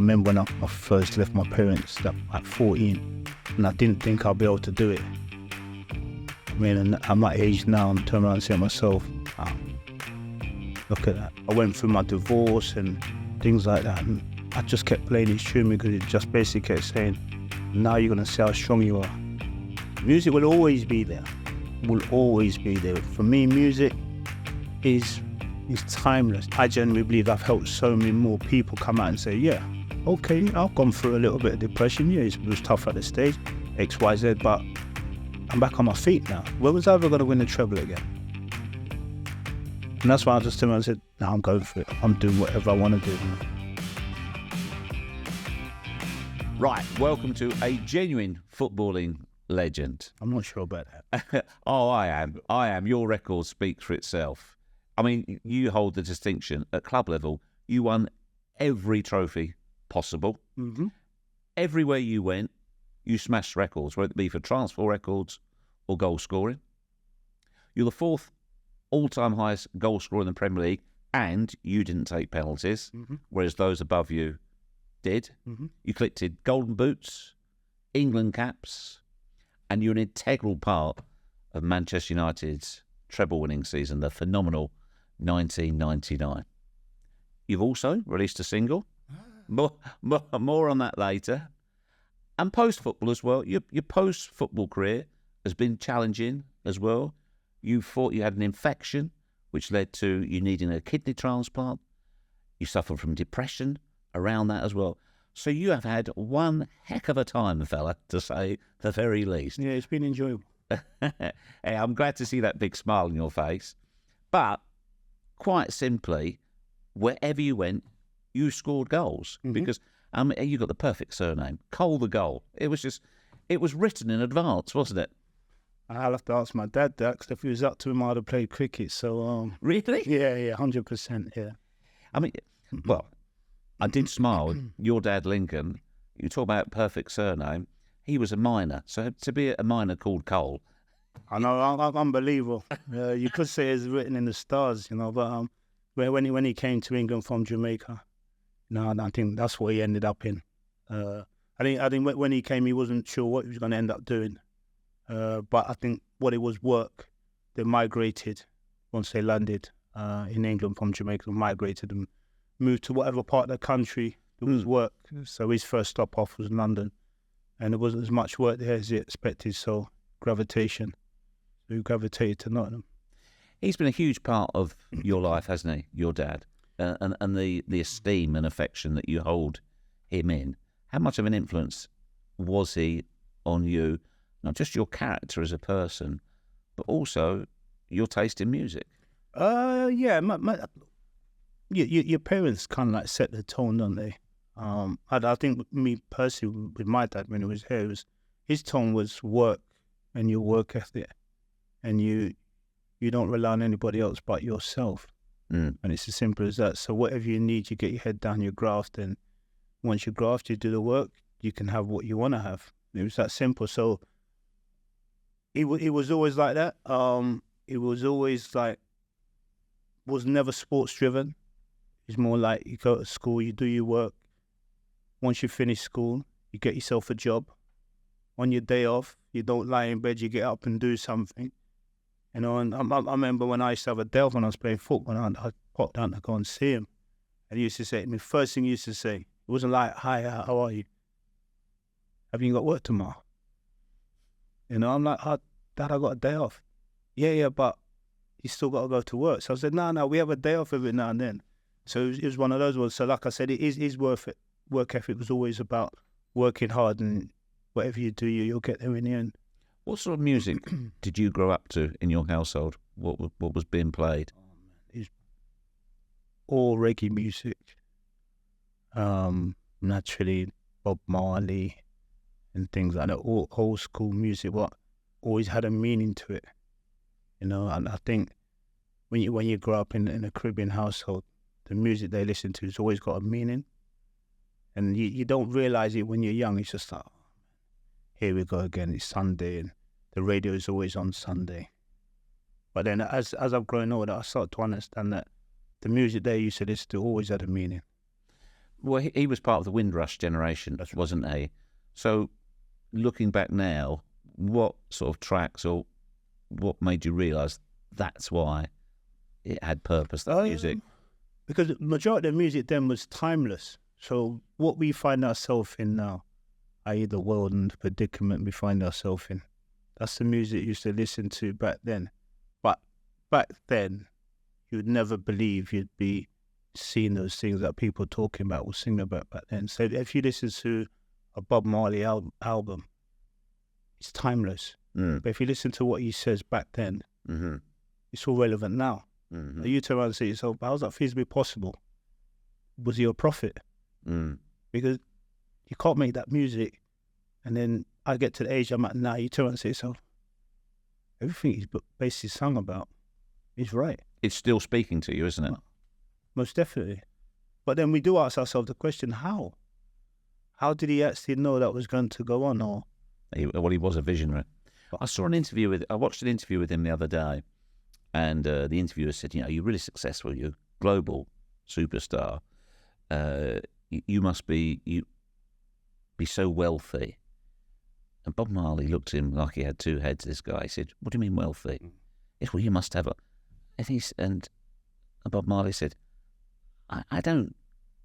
remember when I first left my parents at 14, and I didn't think I'd be able to do it. I mean, and I'm my age now, I'm turning around and saying to myself, oh, look at that. I went through my divorce and things like that, and I just kept playing this tune because it just basically kept saying, now you're going to see how strong you are. Music will always be there, will always be there. For me, music is timeless. I genuinely believe I've helped so many more people come out and say, yeah, okay, I've gone through a little bit of depression. Yeah, it was tough at the stage, X, Y, Z, but I'm back on my feet now. When was I ever going to win the treble again? And that's why I just turned around and said, no, I'm going for it. I'm doing whatever I want to do. Right, welcome to a genuine footballing legend. I'm not sure about that. Oh, I am. Your record speaks for itself. I mean, you hold the distinction at club level. You won every trophy possible. Mm-hmm. Everywhere you went, you smashed records, whether it be for transfer records or goal scoring. You're the fourth all-time highest goal scorer in the Premier League, and you didn't take penalties, whereas those above you did. Mm-hmm. You collected golden boots, England caps, and you're an integral part of Manchester United's treble-winning season, the phenomenal 1999. You've also released a single. More on that later. And post-football as well. Your post-football career has been challenging as well. You thought you had an infection, which led to you needing a kidney transplant. You suffered from depression around that as well. So you have had one heck of a time, fella, to say the very least. Yeah, it's been enjoyable. Hey, I'm glad to see that big smile on your face. But quite simply, wherever you went, you scored goals. Because you got the perfect surname, Cole the Goal. It was written in advance, wasn't it? I'll have to ask my dad that, because if he was up to him, I'd have played cricket. So, Really? Yeah, 100%, yeah. I mean, well, I did smile. Your dad, Lincoln, you talk about perfect surname. He was a miner. So to be a miner called Cole. I know, unbelievable. You could say it's written in the stars, but when he came to England from Jamaica, I think that's what he ended up in. I think when he came, he wasn't sure what he was going to end up doing. But I think what it was work. They migrated once they landed in England from Jamaica, migrated and moved to whatever part of the country there was work. So his first stop off was London, and there wasn't as much work there as he expected. So gravitation, so he gravitated to Nottingham. He's been a huge part of your life, hasn't he? Your dad, and the esteem and affection that you hold him in. How much of an influence was he on you? Not just your character as a person, but also your taste in music. Yeah, your parents kind of like set the tone, don't they? I think me personally, with my dad when he was here, his tone was work and your work ethic, and you don't rely on anybody else but yourself. And it's as simple as that. So whatever you need, you get your head down, you graft, and once you graft, you do the work, you can have what you want to have. It was that simple. So it was always like that. It was always like, was never sports driven. It's more like you go to school, you do your work. Once you finish school, you get yourself a job. On your day off, you don't lie in bed, you get up and do something. And I remember when I used to have a day off when I was playing football, I popped down to go and see him. And he used to say to me, first thing he used to say, it wasn't like, hi, how are you? Have you got work tomorrow? I'm like, Dad, I got a day off. Yeah, but you still got to go to work. So I said, no, we have a day off every now and then. So it was one of those ones. So like I said, it is worth it. Work ethic was always about working hard, and whatever you do, you'll get there in the end. What sort of music did you grow up to in your household? What was being played? It's all reggae music. Naturally, Bob Marley and things like that. All old school music, what always had a meaning to it. And I think when you grow up in a Caribbean household, the music they listen to has always got a meaning. And you don't realise it when you're young. It's just like, here we go again, it's Sunday, and the radio is always on Sunday. But then as I've grown older, I start to understand that the music they used to listen to always had a meaning. Well, he was part of the Windrush generation, That's right. wasn't he? So, looking back now, what sort of tracks or what made you realise that's why it had purpose, the music? Because the majority of the music then was timeless. So what we find ourselves in now, i.e. the world and the predicament we find ourselves in, that's the music you used to listen to back then. But back then, you would never believe you'd be seeing those things that people talking about or singing about back then. So if you listen to a Bob Marley album, it's timeless. But if you listen to what he says back then, it's all relevant now. You turn around and say to yourself, how's that feasibly possible? Was he a prophet? Because you can't make that music and then I get to the age I'm at now, you turn around and say to yourself, everything he's basically sung about is right. It's still speaking to you, isn't it? Most definitely. But then we do ask ourselves the question, how? How did he actually know that was going to go on? Or He was a visionary. I watched an interview with him the other day, and the interviewer said, you're really successful, you're a global superstar. You must be so wealthy. And Bob Marley looked at him like he had two heads, this guy. He said, what do you mean wealthy? He said, well, you must have and Bob Marley said, I don't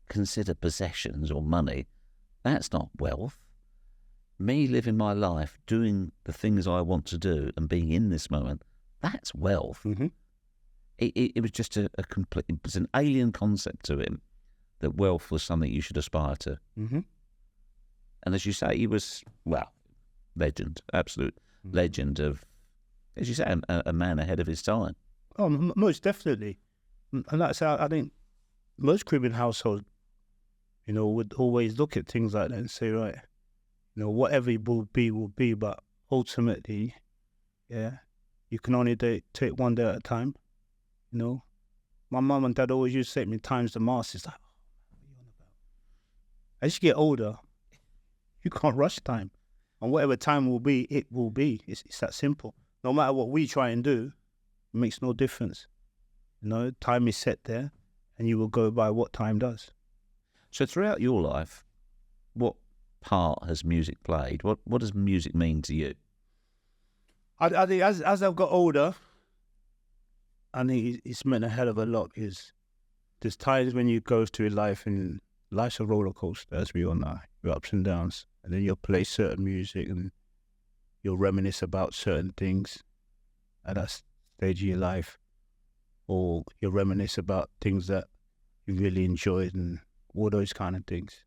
consider possessions or money. That's not wealth. Me living my life, doing the things I want to do and being in this moment, that's wealth. It was just it was an alien concept to him that wealth was something you should aspire to. And as you say, he was, legend, absolute legend of, as you say, a man ahead of his time. Oh, most definitely. And that's how I think most Caribbean households, would always look at things like that and say, right, whatever it will be, but ultimately, you can only take one day at a time. My mum and dad always used to say to me, time's the master. It's like, what are you on about? As you get older, you can't rush time. And whatever time will be, it will be. It's that simple. No matter what we try and do, it makes no difference. Time is set there, and you will go by what time does. So throughout your life, what part has music played? What does music mean to you? I think as I've got older, I think it's meant a hell of a lot. There's times when you go through life and life's a roller coaster, as we all know, your ups and downs, and then you'll play certain music and you'll reminisce about certain things at that stage of your life, or you'll reminisce about things that you really enjoyed and all those kind of things.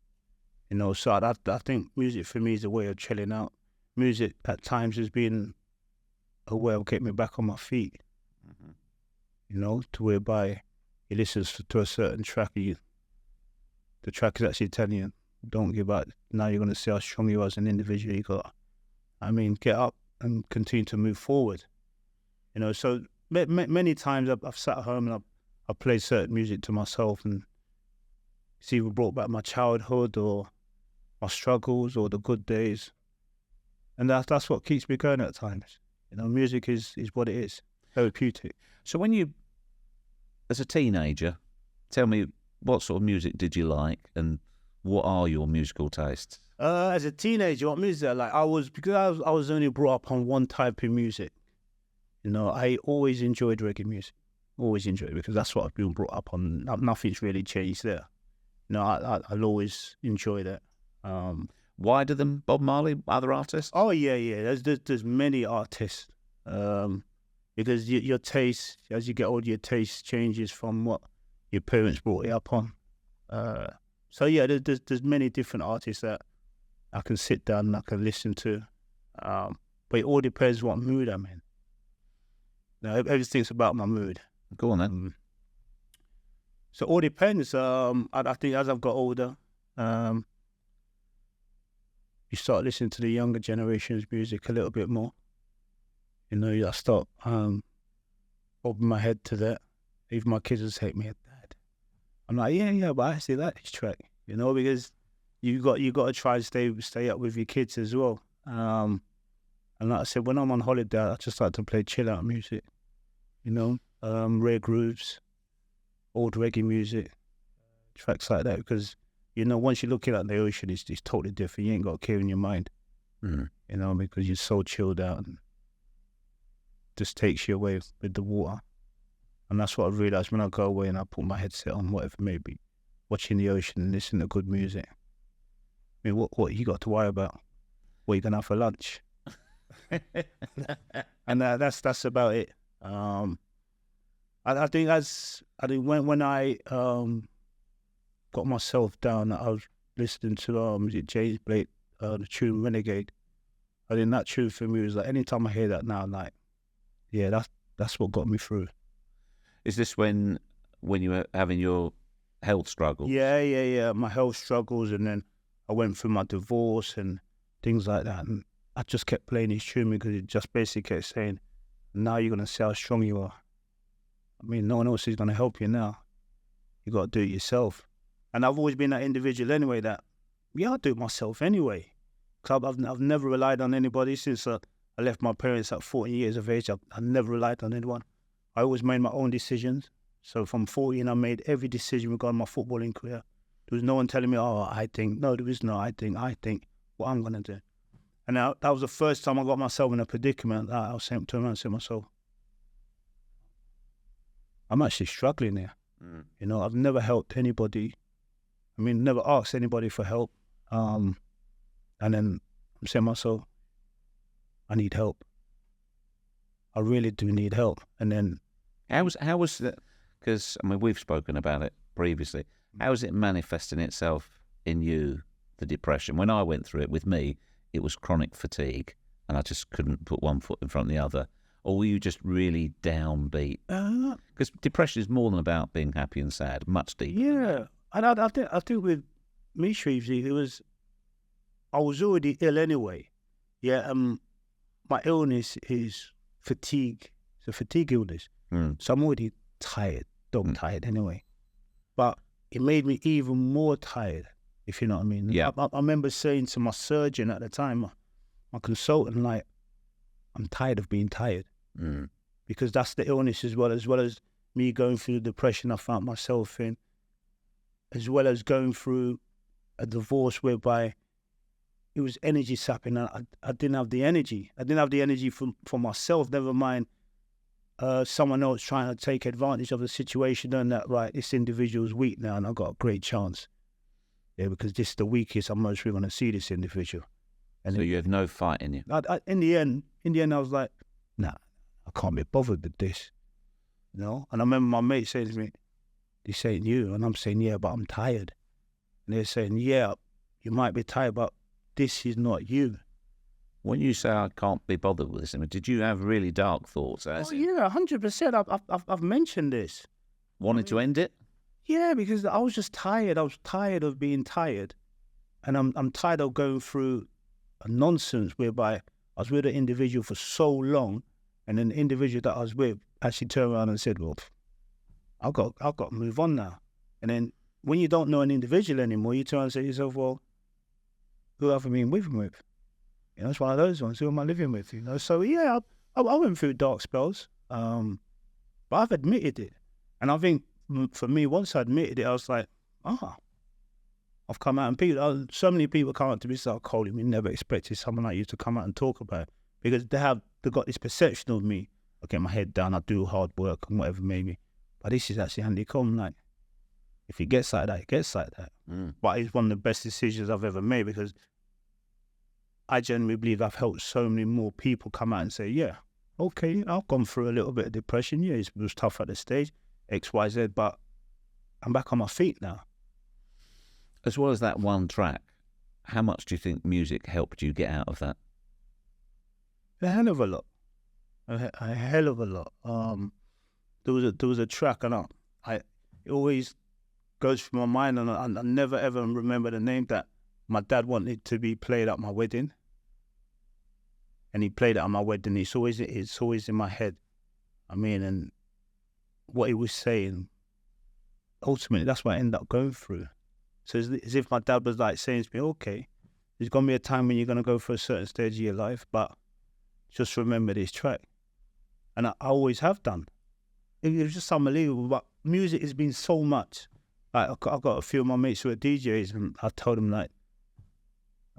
So I think music for me is a way of chilling out. Music at times has been a way of getting me back on my feet. To whereby you listen to a certain track, the track is actually telling you, don't give up. Now you're going to see how strong you are as an individual. You got, get up and continue to move forward. So many times I've sat at home and I've played certain music to myself, and it's either brought back my childhood or my struggles or the good days. And that's what keeps me going at times. Music is what it is, therapeutic. So when you, as a teenager, tell me, what sort of music did you like and what are your musical tastes? As a teenager, what music I like? Because I was only brought up on one type of music. I always enjoyed reggae music. Always enjoyed it because that's what I've been brought up on. Nothing's really changed there. I'll always enjoy that. Wider than Bob Marley, other artists? Oh yeah. There's many artists. Because your taste, as you get older, your taste changes from what your parents brought you up on. So yeah, there's many different artists that I can sit down and I can listen to. But it all depends what mood I'm in. Everything's about my mood. Go on then. So it all depends. I think as I've got older, you start listening to the younger generation's music a little bit more. I start bobbing my head to that. Even my kids will say to me, Dad, I'm like, yeah, but I actually like this track, because you got to try and stay up with your kids as well. And like I said, when I'm on holiday, I just like to play chill out music, rare grooves, old reggae music, tracks like that, because you know, once you're looking at the ocean, it's totally different. You ain't got a care in your mind, you know, because you're so chilled out and just takes you away with the water. And that's what I realised when I go away and I put my headset on, whatever it may be, watching the ocean and listening to good music. I mean, what you got to worry about? What you going to have for lunch? And that's about it. I think when I got myself down, I was listening to James Blake, the tune Renegade. I think that tune for me was like, anytime I hear that now, I'm like, yeah, that's what got me through. Is this when you were having your health struggles? Yeah. My health struggles, and then I went through my divorce and things like that, and I just kept playing this tune because it just basically kept saying, now you're going to see how strong you are. I mean, no one else is going to help you now. You got to do it yourself. And I've always been that individual anyway that, I'll do it myself anyway. Because I've never relied on anybody since I left my parents at 14 years of age. I've never relied on anyone. I always made my own decisions. So from 14, I made every decision regarding my footballing career. There was no one telling me, I think. No, there was no I think what I'm going to do. And that was the first time I got myself in a predicament that I was saying to myself, I'm actually struggling here. You know, I've never helped anybody. I mean, never asked anybody for help. And then I'm saying to myself, I need help. I really do need help. And then how was that? Because I mean, we've spoken about it previously. How is it manifesting itself in you, the depression? When I went through it, with me, it was chronic fatigue, and I just couldn't put one foot in front of the other. Or were you just really downbeat? Because depression is more than about being happy and sad, much deeper. Yeah, and I think with me, Shrevesy, I was already ill anyway. Yeah, my illness is fatigue. It's a fatigue illness. So I'm already tired, tired anyway. But it made me even more tired, if you know what I mean. Yeah. I remember saying to my surgeon at the time, my consultant, like, I'm tired of being tired. Because that's the illness as well as me going through the depression I found myself in, as well as going through a divorce whereby it was energy sapping. I didn't have the energy. I didn't have the energy for myself, never mind someone else trying to take advantage of the situation and that, right, this individual's weak now and I've got a great chance. Yeah, because this is the weakest I'm most really going to see this individual. And so you have no fight in you? In the end, I was like, nah, I can't be bothered with this. You know? And I remember my mate saying to me, he's saying you, and I'm saying, yeah, but I'm tired. And they're saying, yeah, you might be tired, but this is not you. When you say I can't be bothered with this, I mean, did you have really dark thoughts? Yeah, 100%. I've mentioned this. Wanted to end it? Yeah, because I was just tired. I was tired of being tired. And I'm tired of going through a nonsense whereby I was with an individual for so long, and then the individual that I was with actually turned around and said, well, I've got to move on now. And then when you don't know an individual anymore, you turn around and say to yourself, well, who have I been living with? You know, it's one of those ones. Who am I living with? You know, so yeah, I went through dark spells, but I've admitted it. And I think for me, once I admitted it, I was like, I've come out, and so many people come out to me and say, Coley, we never expected someone like you to come out and talk about it, because they've got this perception of me. I get my head down, I do hard work and whatever maybe. But this is actually Andy Coleman. Like, if it gets like that, it gets like that. But it's one of the best decisions I've ever made, because I genuinely believe I've helped so many more people come out and say, yeah, okay, I've gone through a little bit of depression. Yeah, it was tough at the stage, X, Y, Z, but I'm back on my feet now. As well as that one track, how much do you think music helped you get out of that? A hell of a lot. A hell of a lot. There was a track, and it always goes through my mind, and I never ever remember the name, that my dad wanted to be played at my wedding, and he played it at my wedding. It's always in my head. I mean, and what he was saying, ultimately, that's what I ended up going through. So it's as if my dad was like saying to me, okay, there's going to be a time when you're going to go through a certain stage of your life, but just remember this track. And I always have done. It was just unbelievable. But music has been so much Like I've got a few of my mates who are DJs, and I told them like,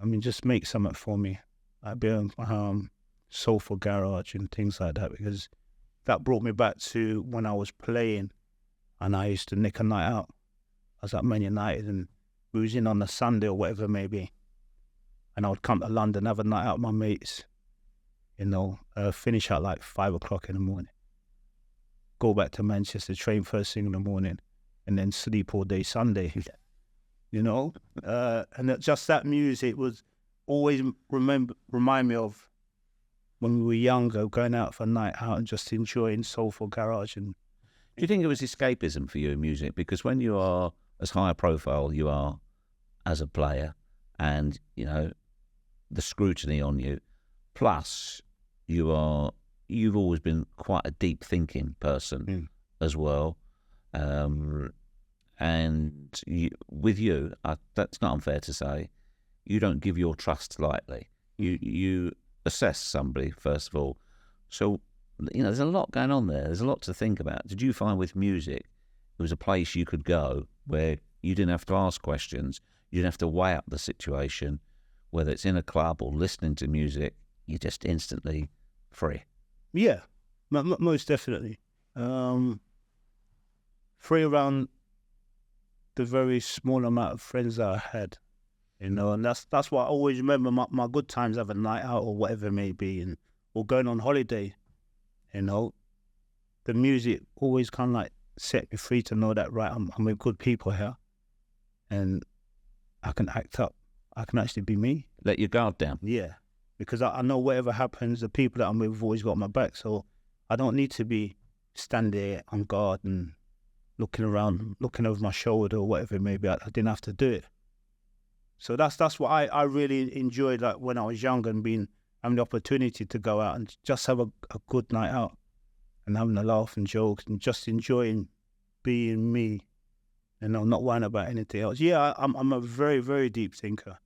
I mean, just make something for me, like be soulful garage and things like that, because that brought me back to when I was playing, and I used to nick a night out. I was at Man United, and we was in on a Sunday or whatever it may be, and I would come to London, have a night out with my mates, finish at like 5 o'clock in the morning, go back to Manchester, train first thing in the morning, and then sleep all day Sunday, and just that music was always remind me of when we were younger, going out for a night out and just enjoying soulful garage. And do you think it was escapism for you in music? Because when you are as high a profile you are as a player, and the scrutiny on you, plus you've always been quite a deep thinking person as well. And with you, that's not unfair to say, you don't give your trust lightly. You assess somebody, first of all. So, there's a lot going on there. There's a lot to think about. Did you find with music, it was a place you could go where you didn't have to ask questions, you didn't have to weigh up the situation, whether it's in a club or listening to music, you're just instantly free? Yeah, most definitely. Free around the very small amount of friends that I had, and that's what I always remember, my good times, having a night out or whatever it may be, or going on holiday. The music always kind of like set me free to know that, right, I'm with good people here, and I can act up. I can actually be me. Let your guard down. Yeah, because I know whatever happens, the people that I'm with have always got my back, so I don't need to be standing there on guard and looking around, looking over my shoulder or whatever it may be. I didn't have to do it. So that's what I really enjoyed, like when I was younger, and having the opportunity to go out and just have a good night out and having a laugh and jokes and just enjoying being me, not worrying about anything else. Yeah, I'm a very, very deep thinker,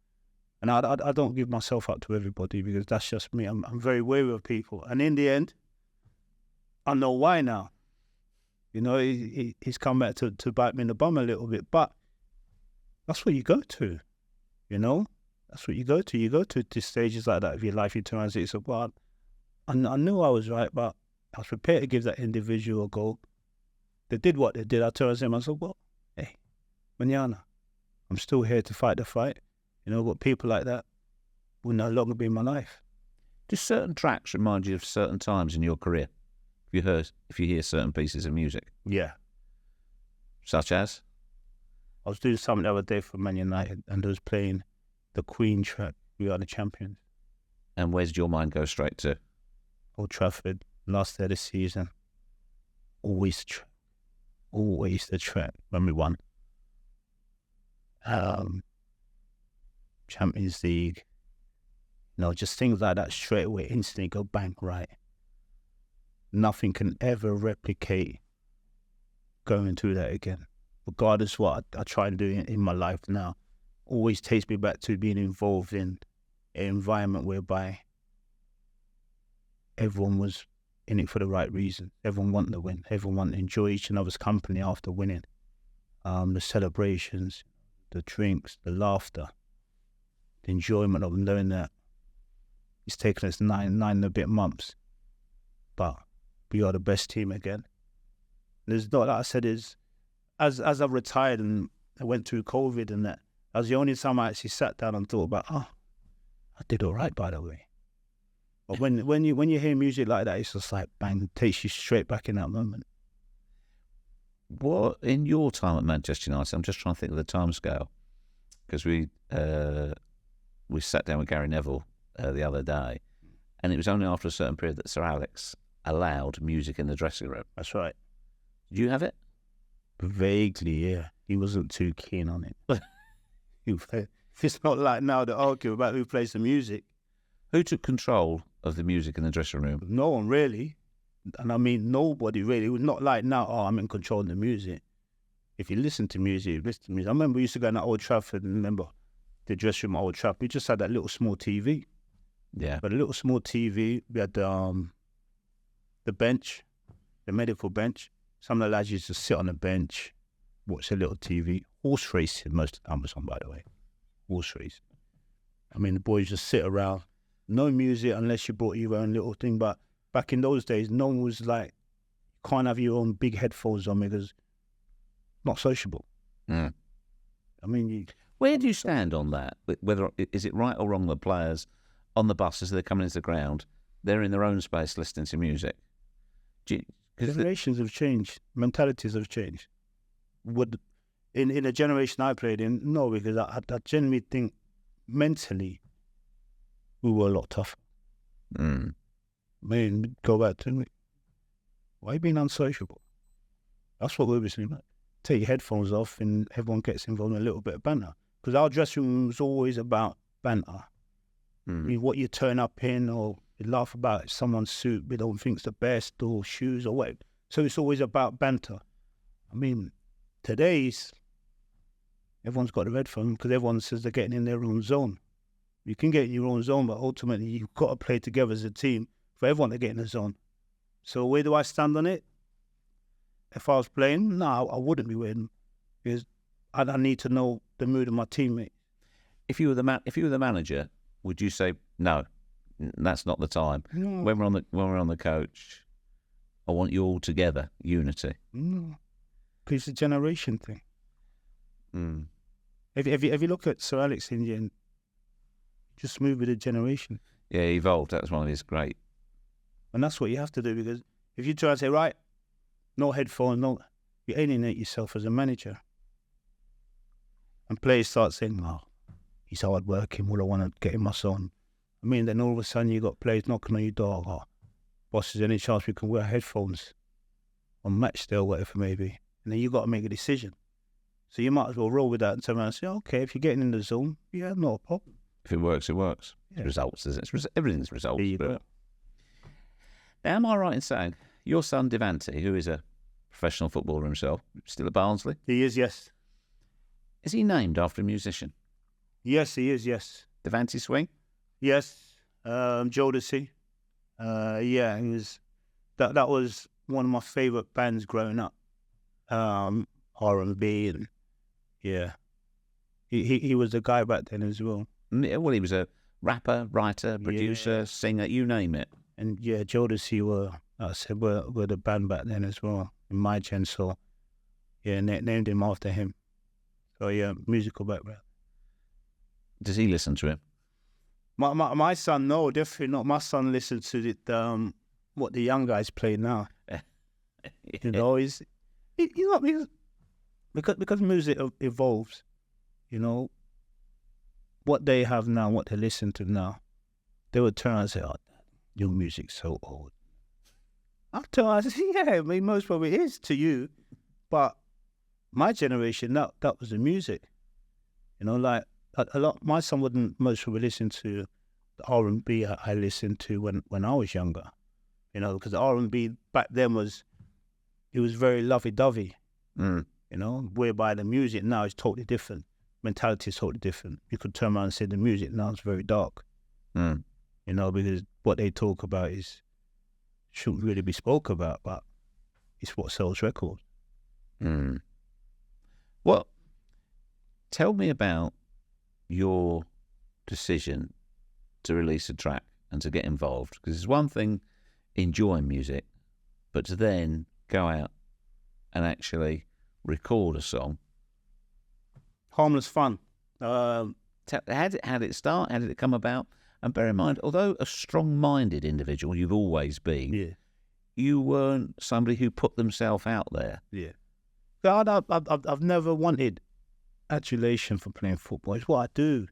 and I don't give myself up to everybody, because that's just me. I'm very wary of people, and in the end, I know why now. He's come back to bite me in the bum a little bit, but that's what you go to. That's what you go to. You go to stages like that of your life. You turn around and say, so, well, I knew I was right, but I was prepared to give that individual a go. They did what they did. I turned around and said, well, hey, mañana, I'm still here to fight the fight. But people like that will no longer be in my life. Do certain tracks remind you of certain times in your career? If you hear certain pieces of music? Yeah. Such as? I was doing something the other day for Man United, and I was playing the Queen track, We Are the Champions. And where did your mind go straight to? Old Trafford, last day of the season. Always the track when we won. Champions League. Just things like that straight away, instantly go bang, right. Nothing can ever replicate going through that again. Regardless what I try and do in my life now, always takes me back to being involved in an environment whereby everyone was in it for the right reason. Everyone wanted to win. Everyone wanted to enjoy each other's company after winning. The celebrations, the drinks, the laughter, the enjoyment of knowing that it's taken us nine and a bit months, but we are the best team again. There's not, like I said, as I retired and I went through COVID and that was the only time I actually sat down and thought about, I did all right, by the way. But when you hear music like that, it's just like bang, takes you straight back in that moment. What, in your time at Manchester United, I'm just trying to think of the timescale, because we sat down with Gary Neville the other day, and it was only after a certain period that Sir Alex allowed music in the dressing room. That's right. Did you have it? Vaguely, yeah. He wasn't too keen on it. It's not like now to argue about who plays the music. Who took control of the music in the dressing room? No one really. And I mean, nobody really. It was not like now, I'm in control of the music. If you listen to music, you listen to music. I remember we used to go to Old Trafford, and remember the dressing room at Old Trafford. We just had that little small TV. Yeah. But a little small TV, we had the bench, the medical bench. Some of the lads used to sit on the bench, watch a little TV. Horse racing most of the time was on, by the way. Horse racing. I mean, the boys just sit around. No music unless you brought your own little thing. But back in those days, no one was like, you can't have your own big headphones on because not sociable. Mm. I mean, where do you stand on that? Whether is it right or wrong that players on the bus as they're coming into the ground, they're in their own space listening to music? Generations have changed. Mentalities have changed. In a generation I played in, no, because I genuinely think mentally we were a lot tougher. Mm. I mean, go back to me. Why are you being unsociable? That's what we were saying. Take your headphones off and everyone gets involved in a little bit of banter. Because our dressing room was always about banter. I mean, what you turn up in, or you laugh about someone's suit we don't think's the best, or shoes or whatever. So it's always about banter. I mean, today's everyone's got a headphone because everyone says they're getting in their own zone. You can get in your own zone, but ultimately you've got to play together as a team for everyone to get in the zone. So where do I stand on it? If I was playing, no, I wouldn't be with them because I need to know the mood of my teammate. If you were the manager, would you say no? That's not the time. No. When we're on the coach, I want you all together, unity. No, because it's a generation thing. Mm. If you look at Sir Alex Indian, just move with the generation. Yeah, he evolved. That was one of his great. And that's what you have to do, because if you try to say, right, no headphones, no, you alienate yourself as a manager. And players start saying, oh, he's hard working, what I want to get in my son. I mean, then all of a sudden you got players knocking on your door. Oh, boss, is there any chance we can wear headphones on match day or whatever it may be? And then you got to make a decision. So you might as well roll with that and turn around and say, okay, if you're getting in the zone, yeah, not a problem. If it works, it works. Yeah. Results, isn't it? Everything's results. There you go. Now, am I right in saying your son Devante, who is a professional footballer himself, still at Barnsley? He is, yes. Is he named after a musician? Yes, he is, yes. Devante Swing? Yes. Jodeci. Yeah, he was. That was one of my favourite bands growing up. R&B and yeah. He was the guy back then as well. Well, he was a rapper, writer, producer, singer, you name it. And yeah, Jodeci were the band back then as well in my gen. So yeah, named him after him. So yeah, musical background. Does he listen to him? My son, no, definitely not. My son listens to it, what the young guys play now. You know, because music evolves. You know, what they have now, what they listen to now, they would turn and say, "Oh, your music's so old." I'll tell her, I say, "Yeah, I mean, most probably it is to you, but my generation, that was the music. You know, like a lot. My son wouldn't most probably listen to the R&B I listened to when I was younger. You know, because the R&B back then was very lovey-dovey. Mm. You know, whereby the music now is totally different. Mentality is totally different. You could turn around and say the music now is very dark. Mm. You know, because what they talk about shouldn't really be spoke about, but it's what sells records. Mm. Well, tell me about your decision to release a track and to get involved, because it's one thing enjoying music, but to then go out and actually record a song. Harmless fun. How did it start? How did it come about? And bear in mind, although a strong-minded individual you've always been, Yeah. you weren't somebody who put themselves out there. Yeah. I've never wanted adulation for playing football. It's what I do.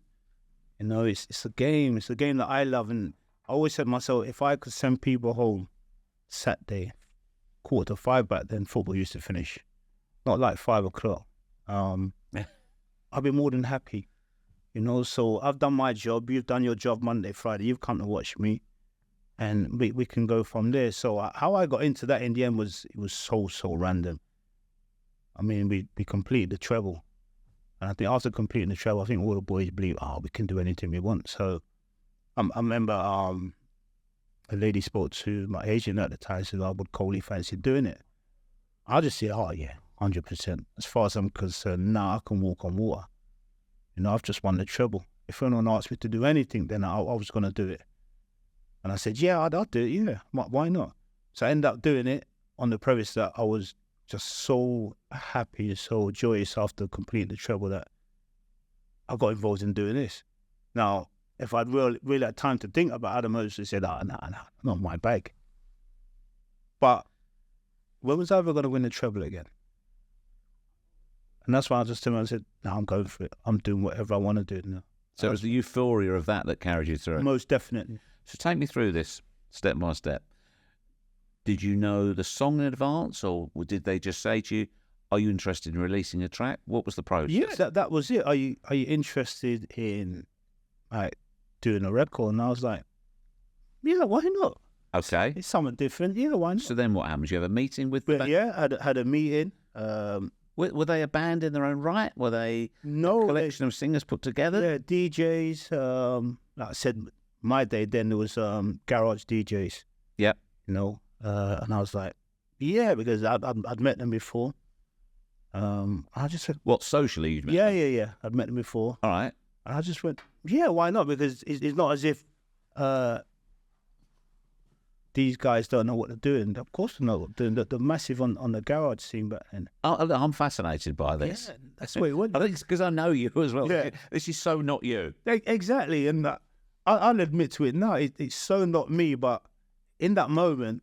You know, it's a game. It's a game that I love. And I always said to myself, if I could send people home Saturday, 4:45 back then, football used to finish. Not like 5 o'clock. I'd be more than happy. You know, so I've done my job. You've done your job Monday, Friday. You've come to watch me. And we can go from there. So how I got into that in the end was so random. I mean, we completed the treble. And I think after completing the treble, I think all the boys believe, we can do anything we want. So I remember a lady spoke to my agent at the time, said, would Coley fancy doing it? I just said, yeah, 100%. As far as I'm concerned, now I can walk on water. I've just won the treble. If anyone asked me to do anything, then I was going to do it. And I said, yeah, I'll do it, yeah. Why not? So I ended up doing it on the premise that I was just so happy, so joyous after completing the treble that I got involved in doing this. Now, if I'd really had time to think about Adam Moses, said, nah, not my bag. But when was I ever going to win the treble again? And that's why I just turned around and said, no, I'm going for it. I'm doing whatever I want to do now. So it was the euphoria of that carried you through. Most definitely. So take me through this step by step. Did you know the song in advance, or did they just say to you, are you interested in releasing a track? What was the process? Yeah, that was it. Are you interested in doing a record? And I was like, yeah, why not? Okay. It's something different. Yeah, why not? So then what happens? You have a meeting with them? Yeah, had a meeting. Were they a band in their own right? Were they a collection of singers put together? Yeah, DJs. Like I said, my day then there was garage DJs. Yep. And I was like, yeah, because I'd met them before. I just said, what, socially you'd met them? Yeah. I'd met them before. All right. And I just went, yeah, why not? Because it's not as if these guys don't know what they're doing. Of course they know what they're doing. They're massive on the garage scene back then. I'm fascinated by this. Yeah, that's what it was. I think it's because I know you as well. Yeah. This is so not you. Exactly. And I'll admit to it now. It's so not me, but in that moment,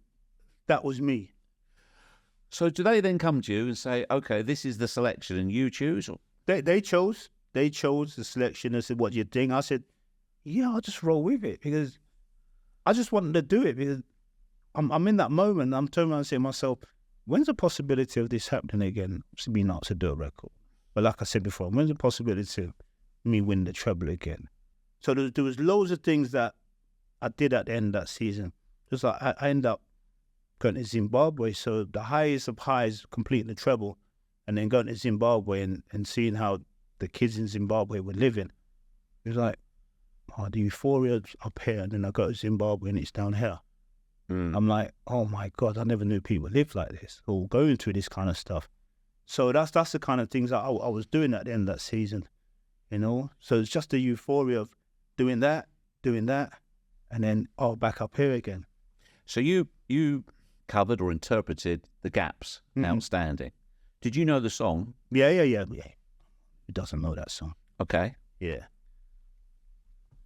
that was me. So do they then come to you and say, okay, this is the selection and you choose? Or? They chose the selection. They said, what do you think? I said, yeah, I'll just roll with it because I just wanted to do it because I'm in that moment. I'm turning around and saying to myself, when's the possibility of this happening again? It's being asked to do a record. But like I said before, when's the possibility of me winning the treble again? So there was loads of things that I did at the end of that season. Just like I ended up going to Zimbabwe. So the highest of highs, completing the treble, and then going to Zimbabwe and seeing how the kids in Zimbabwe were living. It was like, oh, the euphoria up here, and then I go to Zimbabwe and it's down here. I'm like, oh my God, I never knew people lived like this or going through this kind of stuff. So that's the kind of things that I was doing at the end of that season, So it's just the euphoria of doing that, and then back up here again. So you covered or interpreted the Gaps, Outstanding. Did you know the song? Yeah. Who doesn't know that song? Okay. Yeah.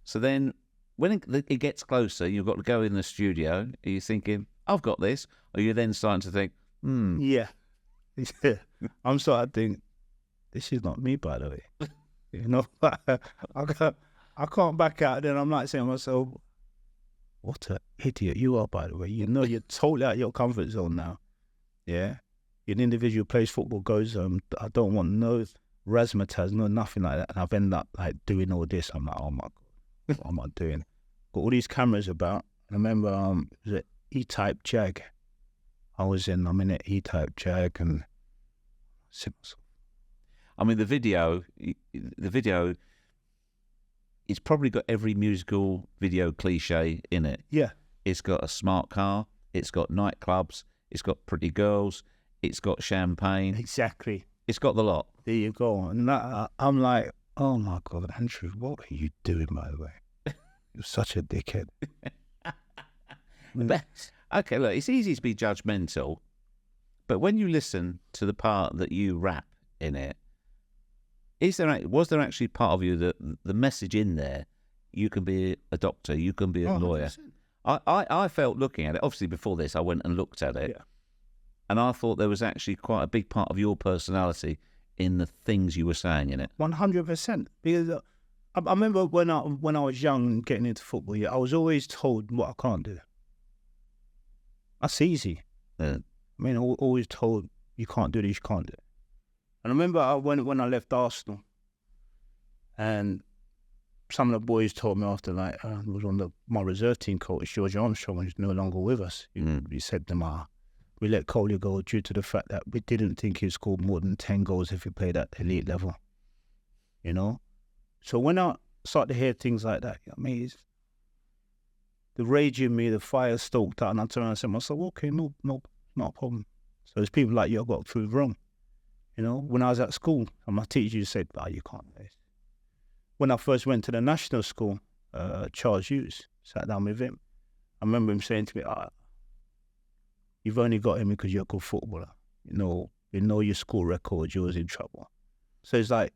So then when it gets closer, you've got to go in the studio. Are you thinking, I've got this? Or are you then starting to think, Yeah. I'm starting to think, this is not me, by the way. I can't back out. Then I'm like saying to myself, what an idiot you are, by the way. You're totally out of your comfort zone now. Yeah. An individual plays football, goes, I don't want no razzmatazz, no nothing like that. And I've ended up like doing all this. I'm like, oh my God. What am I doing? Got all these cameras about. I remember it was an E-Type Jag. I'm in an E-Type Jag and I mean the video it's probably got every musical video cliche in it. Yeah. It's got a smart car, it's got nightclubs, it's got pretty girls, it's got champagne. Exactly. It's got the lot. There you go. And I'm like, oh my God, Andrew, what are you doing, by the way? You're such a dickhead. Okay, look, it's easy to be judgmental, but when you listen to the part that you rap in it, was there actually part of you that the message in there, you can be a doctor, you can be a lawyer? 100%. I felt looking at it, obviously before this I went and looked at it, and I thought there was actually quite a big part of your personality in the things you were saying in it. 100%. Because I remember when I was young and getting into football, I was always told what I can't do. That's easy. Yeah. I mean, always told you can't do this, you can't do it. And I remember when I left Arsenal, and some of the boys told me after, like, I was on my reserve team coach, George Armstrong, who's no longer with us. He said to me, we let Coley go due to the fact that we didn't think he scored more than 10 goals if he played at elite level. So when I started to hear things like that, I mean, the rage in me, the fire stoked out, and I turned around and said to myself, okay, no, not a problem. So there's people like you I've got to prove wrong. You know, when I was at school, and my teacher used to say, "Oh, you can't do this." When I first went to the national school, Charles Hughes, sat down with him. I remember him saying to me, "You've only got him because you're a good footballer. You know your school record, you're in trouble." So it's like,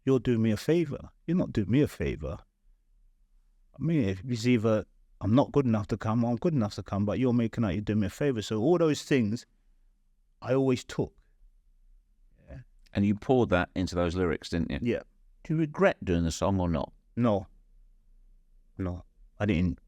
you're doing me a favour. You're not doing me a favour. I mean, if it's either I'm not good enough to come, or I'm good enough to come, but you're making out you're doing me a favour. So all those things, I always took. Yeah. And you poured that into those lyrics, didn't you? Yeah. Do you regret doing the song or not? No, I didn't.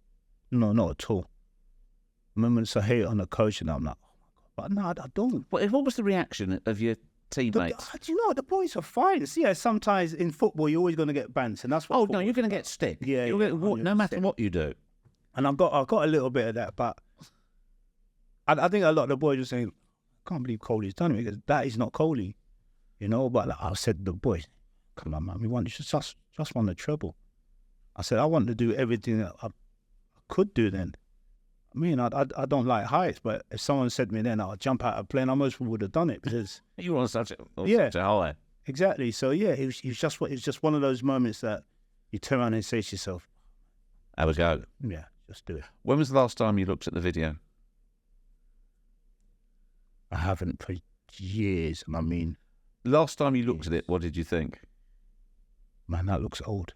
No, not at all. I remember it's a hate on the coach, and I'm like, oh my God, but no, I don't. What was the reaction of your teammates? Do you know, the boys are fine. See, sometimes in football, you're always going to get bants, and that's what. Oh no, you're going to get stick. Yeah, no matter what you do. And I've got a little bit of that, but I think a lot of the boys are saying, I can't believe Coley's done it, because that is not Coley, you know. But like I said to the boys, come on, man, we want just won the treble. I said I want to do everything that I could do then. I mean, I don't like heights, but if someone said to me then I'll jump out of a plane, I most would have done it, because you were on such a high. Exactly. So yeah, it was just one of those moments that you turn around and say to yourself, "Have a go." Yeah, just do it. When was the last time you looked at the video? I haven't for years, and I mean, last time you looked at it, what did you think? Man, that looks old.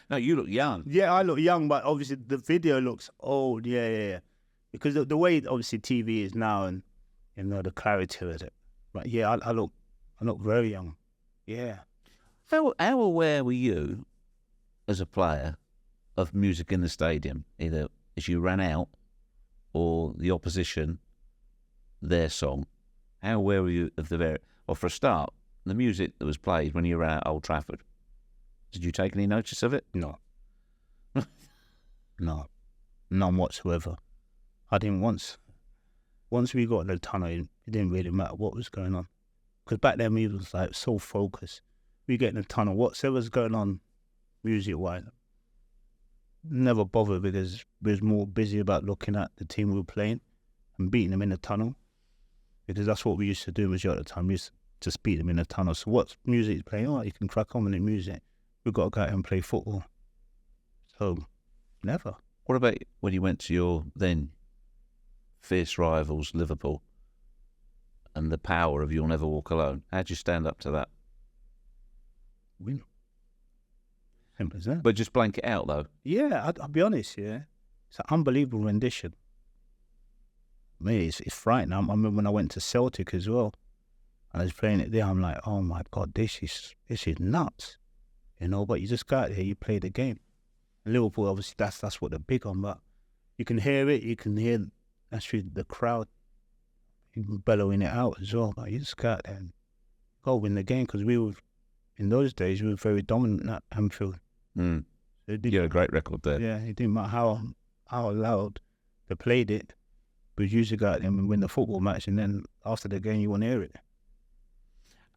No, you look young. Yeah, I look young, but obviously the video looks old. Yeah. Because the way obviously TV is now, and you know the clarity of it. But yeah, I look very young. Yeah. How aware were you, as a player, of music in the stadium, either as you ran out or the opposition, their song? How aware were you of well, for a start, the music that was played when you ran out Old Trafford? Did you take any notice of it? No. No. None whatsoever. I didn't once. Once we got in the tunnel, it didn't really matter what was going on. Because back then we was like so focused. We get in the tunnel, whatever's going on music-wise, never bothered, because we was more busy about looking at the team we were playing and beating them in the tunnel. Because that's what we used to do majority of the time. We used to just beat them in the tunnel. So what music is playing? Oh, you can crack on with the music. We've got to go out and play football. So, never. What about when you went to your then fierce rivals, Liverpool, and the power of You'll Never Walk Alone? How'd you stand up to that? Win. Simple as that. But just blank it out, though. Yeah, I'll be honest, yeah. It's an unbelievable rendition. I mean, it's frightening. I remember when I went to Celtic as well, and I was playing it there, I'm like, oh my God, this is nuts. You know, but you just go out there, you play the game. And Liverpool, obviously, that's what they're big on, but you can hear it, actually the crowd bellowing it out as well. But you just go out there and go win the game, because in those days, we were very dominant at Anfield. You had a great record there. Yeah, it didn't matter how loud they played it, but you usually go out there and win the football match, and then after the game, you want to hear it.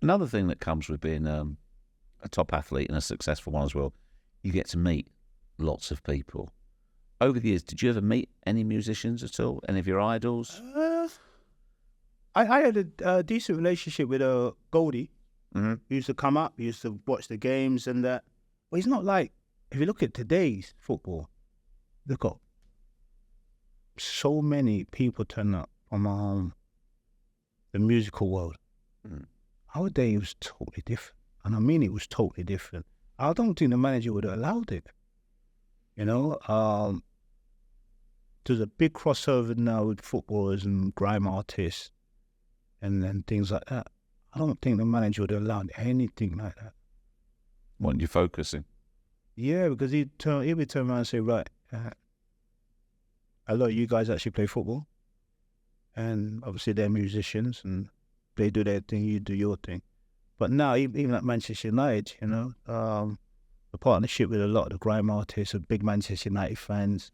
Another thing that comes with being a top athlete and a successful one as well, you get to meet lots of people. Over the years, did you ever meet any musicians at all? Any of your idols? I had a decent relationship with Goldie. Mm-hmm. He used to come up, he used to watch the games and that. But he's not like, if you look at today's football, they've got so many people turn up from the musical world. Mm. Our day was totally different. And I mean, it was totally different. I don't think the manager would have allowed it. You know, there's a big crossover now with footballers and grime artists and things like that. I don't think the manager would have allowed anything like that. What, you focusing? Yeah, because he'd turn around and say, right, a lot of you guys actually play football. And obviously they're musicians and they do their thing, you do your thing. But now, even at Manchester United, you know, the partnership with a lot of the grime artists, of big Manchester United fans,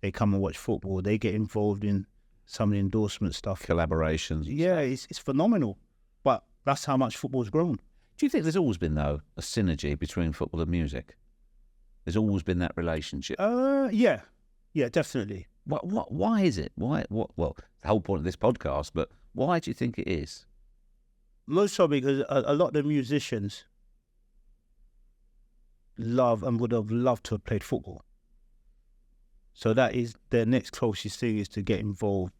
they come and watch football. They get involved in some of the endorsement stuff. Collaborations. Yeah, it's phenomenal. But that's how much football's grown. Do you think there's always been, though, a synergy between football and music? There's always been that relationship. Yeah, definitely. Why is it? Well, the whole point of this podcast, but why do you think it is? Most probably because a lot of the musicians love and would have loved to have played football. So that is their next closest thing, is to get involved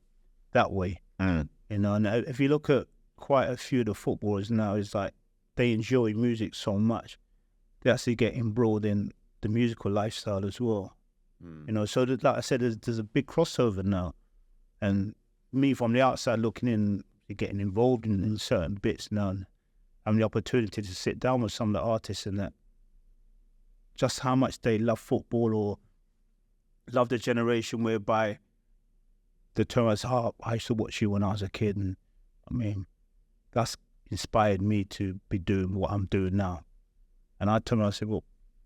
that way. Mm. You know, and if you look at quite a few of the footballers now, it's like they enjoy music so much, they actually get embroiled in the musical lifestyle as well. You know, so that, like I said, there's a big crossover now. And me from the outside looking in, getting involved in certain bits now, and having the opportunity to sit down with some of the artists and that, just how much they love football or love the generation whereby the term is, oh, I used to watch you when I was a kid. And I mean, that's inspired me to be doing what I'm doing now. And I turned around and said, well,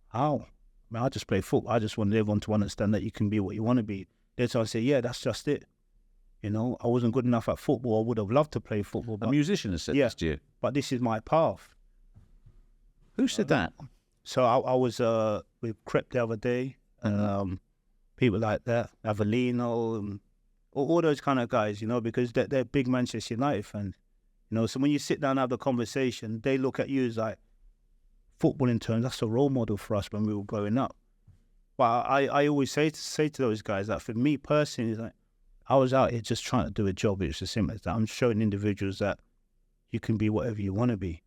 how? I mean, I just play football. I just want everyone to understand that you can be what you want to be. Then so I said, yeah, that's just it. You know, I wasn't good enough at football. I would have loved to play football. A musician has said this to you. But this is my path. Who said that? So I was with Crep the other day, people like that, Avellino, and all those kind of guys, you know, because they're big Manchester United fans. You know, so when you sit down and have the conversation, they look at you as like, football in terms, that's a role model for us when we were growing up. But I always say to those guys that for me personally, like, I was out here just trying to do a job. It's as simple as that. I'm showing individuals that you can be whatever you want to be,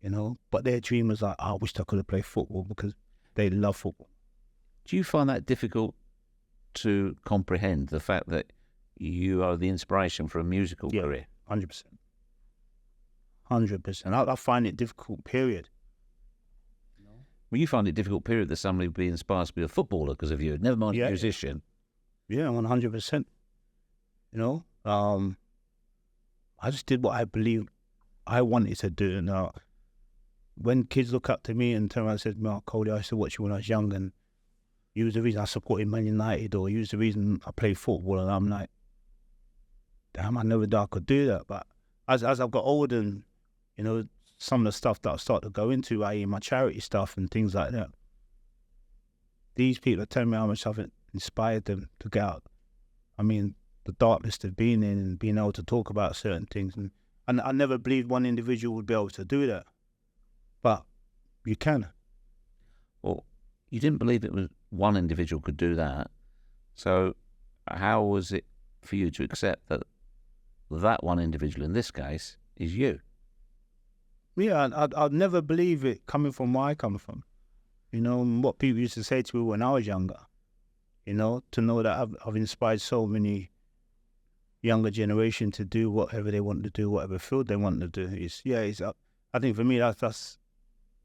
you know. But their dream was like, I wish I could have played football, because they love football. Do you find that difficult to comprehend, the fact that you are the inspiration for a musical career? 100%. 100%. I find it difficult, period. Well, you find it difficult, period, that somebody would be inspired to be a footballer because of you, never mind a musician. Yeah, 100%. You know, I just did what I believed I wanted to do. Now, when kids look up to me and turn around and say, Mark Cody, I used to watch you when I was young, and you was the reason I supported Man United, or you was the reason I played football, and I'm like, damn, I never thought I could do that. But as I've got older, and, you know, some of the stuff that I started to go into, i.e. my charity stuff and things like that, these people are telling me how much I've inspired them to get out. I mean, the darkness they've been in, and being able to talk about certain things. And I never believed one individual would be able to do that. But you can. Well, you didn't believe it was one individual could do that. So how was it for you to accept that that one individual, in this case, is you? Yeah, I'd never believe it coming from where I come from. You know, what people used to say to me when I was younger, you know, to know that I've inspired so many younger generation to do whatever they want to do, whatever field they want to do. I think for me, that's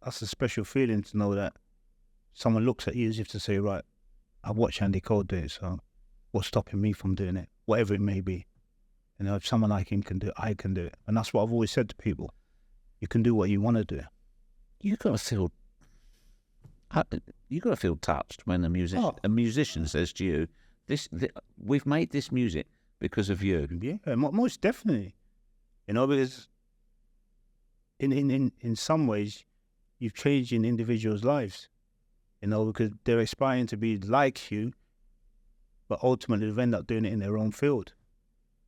a special feeling to know that someone looks at you as if to say, right, I've watched Andy Cole do it, so what's stopping me from doing it? Whatever it may be. You know, if someone like him can do it, I can do it. And that's what I've always said to people. You can do what you want to do. You got to feel touched when a musician says to you, we've made this music because of you. Yeah, most definitely. You know, because in some ways, you've changed in individuals' lives. You know, because they're aspiring to be like you, but ultimately they've ended up doing it in their own field.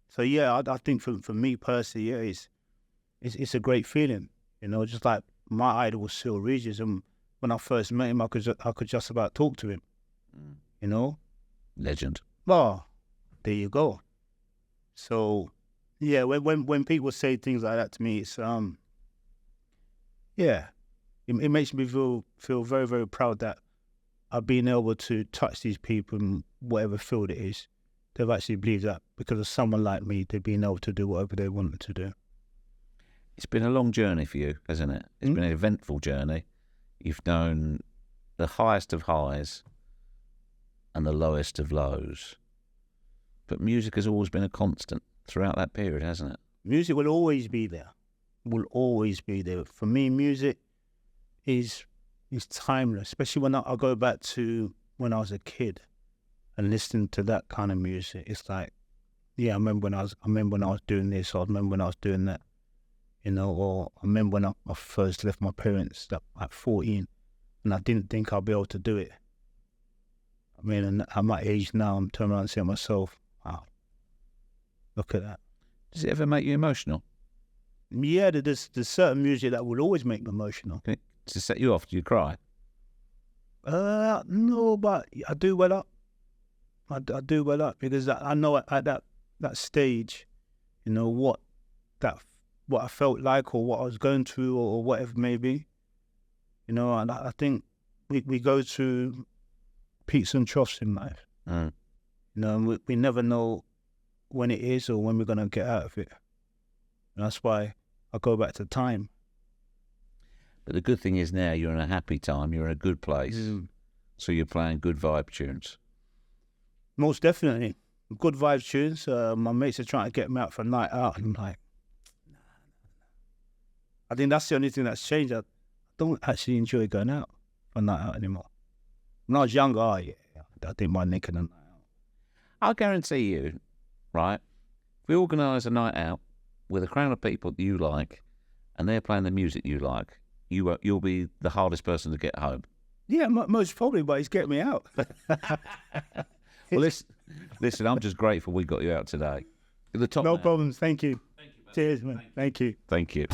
So yeah, I think for me personally, yeah, it's a great feeling. You know, just like my idol was Cyril Regis, and when I first met him, I could just about talk to him. You know, legend. Well, there you go. So yeah, when people say things like that to me, it's it makes me feel very, very proud that I've been able to touch these people in whatever field it is. They've actually believed that because of someone like me, they've been able to do whatever they wanted to do. It's been a long journey for you, hasn't it? It's been an eventful journey. You've known the highest of highs and the lowest of lows. But music has always been a constant throughout that period, hasn't it? Music will always be there. Will always be there. For me, music is timeless, especially when I go back to when I was a kid and listening to that kind of music. It's like, yeah, I remember when I was doing this, or I remember when I was doing that, you know, or I remember when I first left my parents at 14 and I didn't think I'd be able to do it. I mean, and at my age now, I'm turning around and saying to myself, wow, look at that. Does it ever make you emotional? Yeah, there's certain music that will always make me emotional. To set you off, do you cry? No, but I do well up. I do well up because I know at that stage, you know, what I felt like or what I was going through or whatever it may be. You know, and I think we go through peaks and troughs in life. Mm. You know, and we never know when it is or when we're going to get out of it. And that's why I go back to time. But the good thing is now you're in a happy time, you're in a good place, so you're playing good vibe tunes. Most definitely. Good vibes tunes. My mates are trying to get me out for a night out, and I'm like, nah. I think that's the only thing that's changed. I don't actually enjoy going out for a night out anymore. When I was younger, I didn't mind nicking a night out. I'll guarantee you, right, if we organise a night out with a crowd of people that you like and they're playing the music you like, you'll be the hardest person to get home. Yeah, most probably, but he's getting me out. Well, listen, I'm just grateful we got you out today. You're the top No man. problems. Thank you. Thank you, Cheers, man. Thank you. Thank you.